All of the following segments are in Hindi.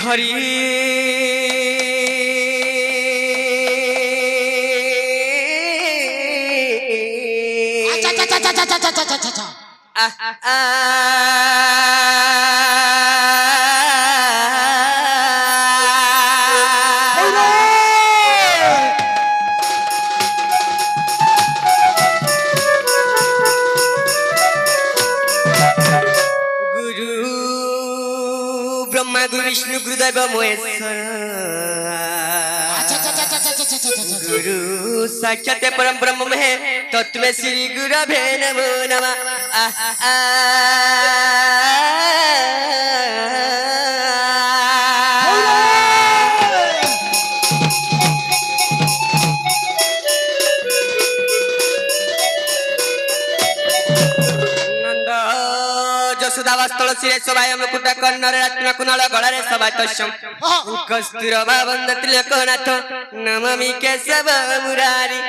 हरि ब्रह्मा गुरु विष्णु गुरुदेव महेश्वर गुरु साक्षात परम ब्रह्म है तत्व श्री गुरवे नमो नमः। तुलसी सबाय मुकुट कन्नर रत्न कुनल गलारे सबाय तस्यम कस्तूरबा वंद त्रिलोकनाथ नमामि केशव मुरारी।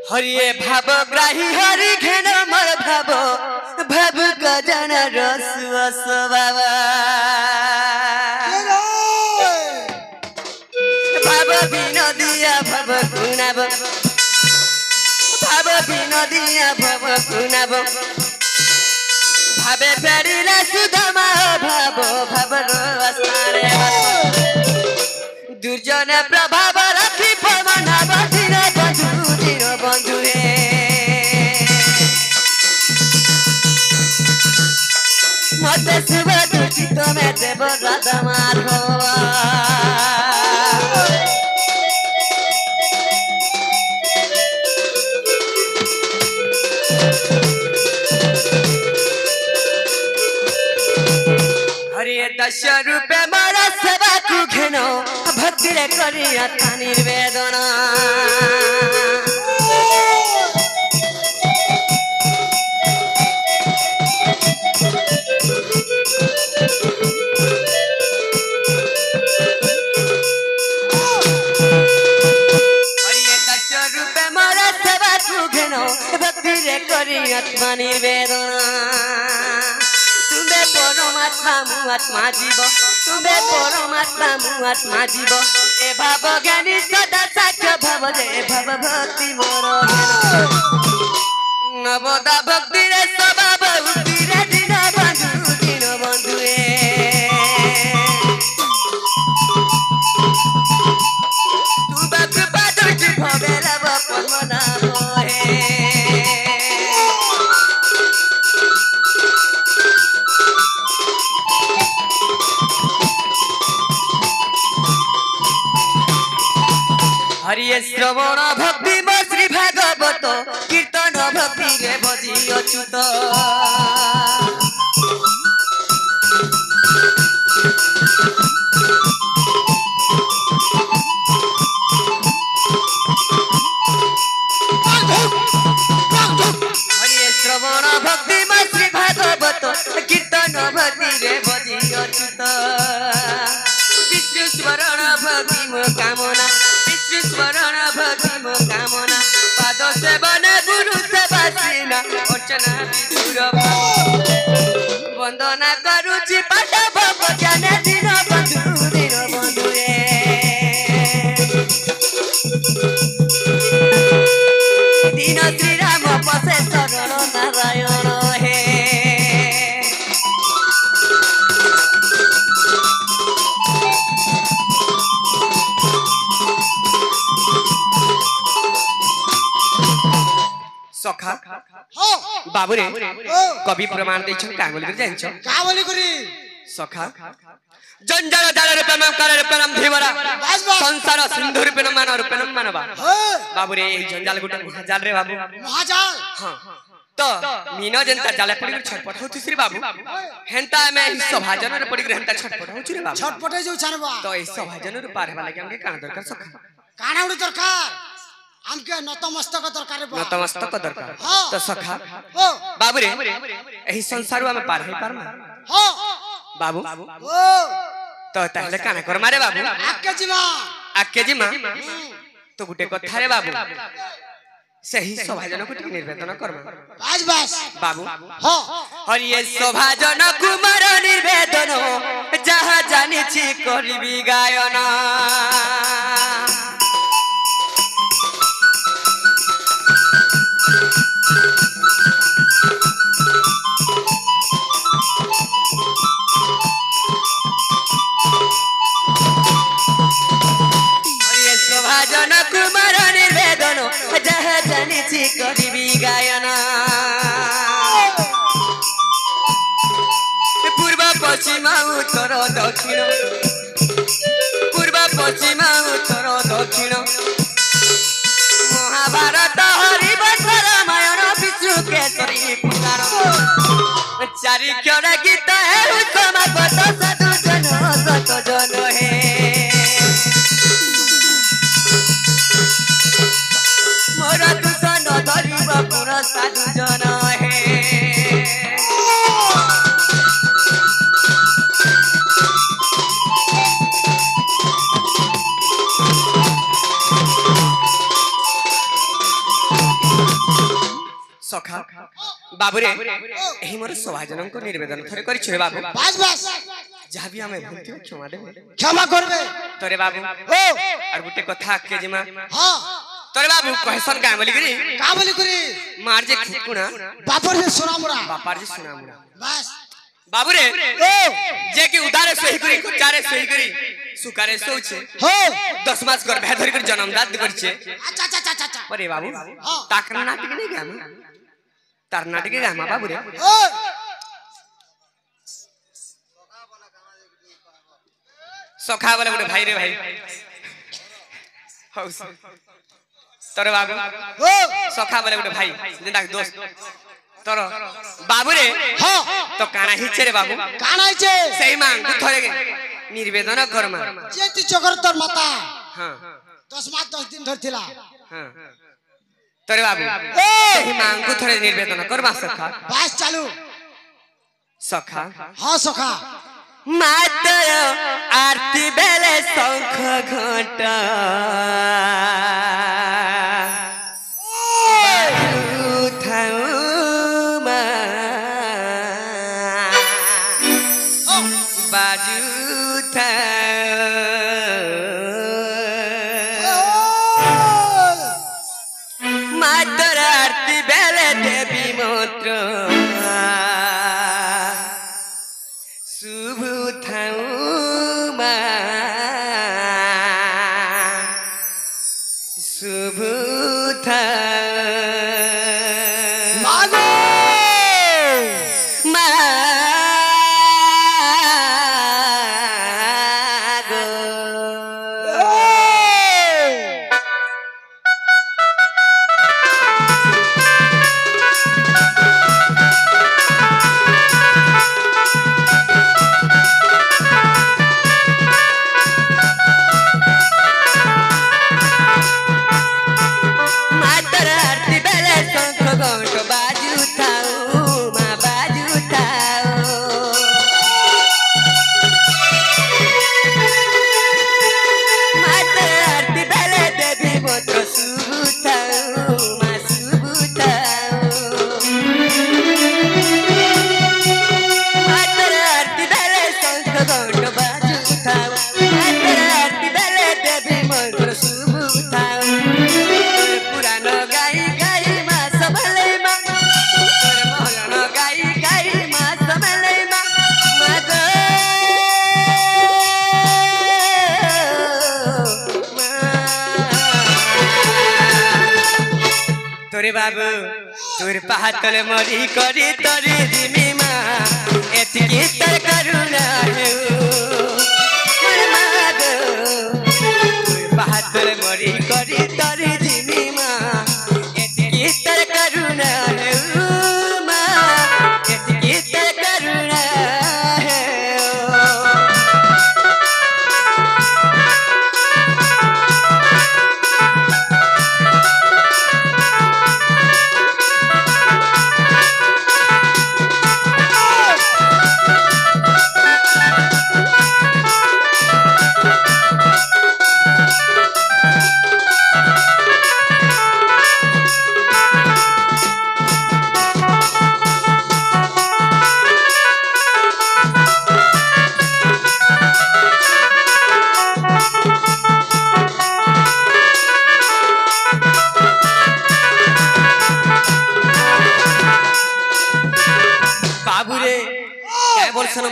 हरिये भाव ग्राही हरि घेन मर भाव भाव गजन रस बाबा भाव विनोदिया भाव कुनाब भाव विनोदिया भाव कुनाब भावे फेरिला सुधमा भाव भाव रसारे दुर्जन प्रभाव राखी पवनाव दिन बंधु रे मत शुभ दुचित में देव राधा माधव हरि दश रूपे मारा सेवा को घेनो भक्ति रे करी आत्मा निर्वेदना भक्ति रे करी आत्मा निर्वेदना तुम्हें परमात्मा मुआत्मा जीव तुम्हें परमात्मा मुआत्मा जीव ए भाव ज्ञानी सदा साक्ष्य भाव जे भाव भक्ति मोर नवदा भक्ति रे स्वभाव भक्ति रे दिन बंधु तू कृपा दृष्टि भवे रव पद्मना हरिये श्रवण भक्ति श्री भागवत कीर्तन भक्ति रे भजी अच्युत हरिये श्रवण भक्ति श्री भागवत कीर्तन भक्ति रे भजी अच्युत विष्णु स्मरण भक्ति कामना स्मरण भक्ति कामना पाद सेवन गुरु सेवा सीना अर्चना विदुर वंदना करुची पाठ भजन दिन बंधु रे दिन श्री राम पसे शरण नारायण हे सखा बाबू रे कवि प्रमाण दे छ का बोली कर जान छ का बोली करी सखा जंजाल जाल रे प्रेम कर रे प्रेम धीवरा संसार सिंधु रे प्रेम मान रे प्रेम मानवा बाबू रे जंजाल गुटा महाजाल रे बाबू महाजाल हां तो मीनो जनता जाले पड़ी छटपट होती श्री बाबू हेंता में सभाजन रे पड़ी हेंता छटपट होची रे बाबू छटपटे जो छनबा तो ए सभाजन रे पार हेबा लागि हमके काना दरकार सखा काना उडी दरकार हमके नतमस्तक दरकार बा नतमस्तक दरकार तो सखा बाबू रे एही संसारवा में पार है पार ना हां बाबू तो ताले काना कर मारे बाबू आके जीमा तो गुटे कथा रे बाबू सही सभाजन को टिक निर्वेदन करबा बस बस बाबू हां हरिये सभाजन कुमार निर्वेदन जहां जानि छी करबी गायन सभाजन कुमार निर्वेदन जहाँ जानी करबी गायन पूर्व पश्चिम उत्तर दक्षिण पूर्व पश्चिम उत्तर दक्षिण महाभारत हरिवंश रामायण विष्णु केसरी पुराण चारि क्षण गीत है समागत साधु जन सत जन है मोर दूषण धरिब पुरा साधु जन है सखा बाबू रे एही मोर सभाजन को निर्वेदन थरे करि छे बाबू बस बस जहाँ भी हमें भूलती हो क्षमा करबे तोरे बाबू ओ और गुटे कथा के जिमा हां तोरे बाबू कहसन का बोली करी मार जे खुकुना बापर जे सुनामुरा बस बाबू रे जे की उदारे सही करी चारे सही करी सुकारे सोचे हो 10 मास कर भैधरी कर जन्मदात करछे अच्छा अच्छा अच्छा अच्छा अरे बाबू ताकना नाटक नहीं गाम तार नाटक गाम बाबू रे सखा वाला बोले भाई रे भाई हो तोरे बाबू सखा वाला बोले भाई जिंदा दोस्त तोर बाबू रे हां तो काना हिचे रे बाबू काना हिचे सही मांग थोड़े निर्वेदन करमा जेती जगरतर माता हां 10 मास 10 दिन धरथिला हां तोरे बाबू एही मांग को थोड़े निर्वेदन करबा सखा बास चालू सखा हां सखा मात्र आरती बेले शंख घंटा मातर आरती बेले देवी मंत्र शुभ शुभ मागो तोरे बाबू तोर पहातले मरी करी तोरी जिमी मा एतकी तर करुणा है मोर मागो तोर पहातले मरी करी तोरी जिमी मा एतकी तर करुणा है मा एतकी तर करुणा है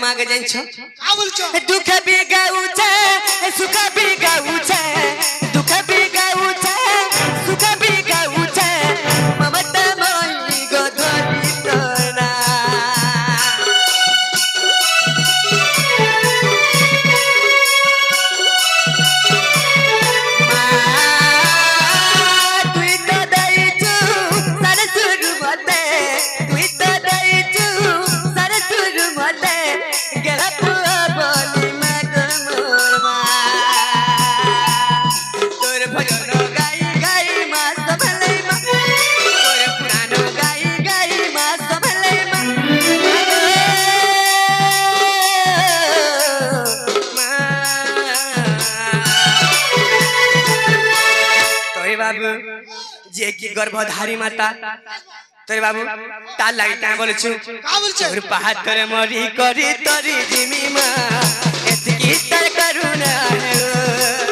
मागे जाइछो का बोलछो दुख भी गाउछे सुख भी गाउछे दुख भी गाउछे सुख भी गाउछे ममता मोहि गोधरी तोरा तुई तो दैछु सरसुर मते तुई तो दैछु सरसुर मते जे की गर्भधारी माता तोरे बाबू ताल लागि ता बोलछु का बोलछो तोर पहाड़ करे मरी करी तोरी जिमी मा एतकी तर करुणा है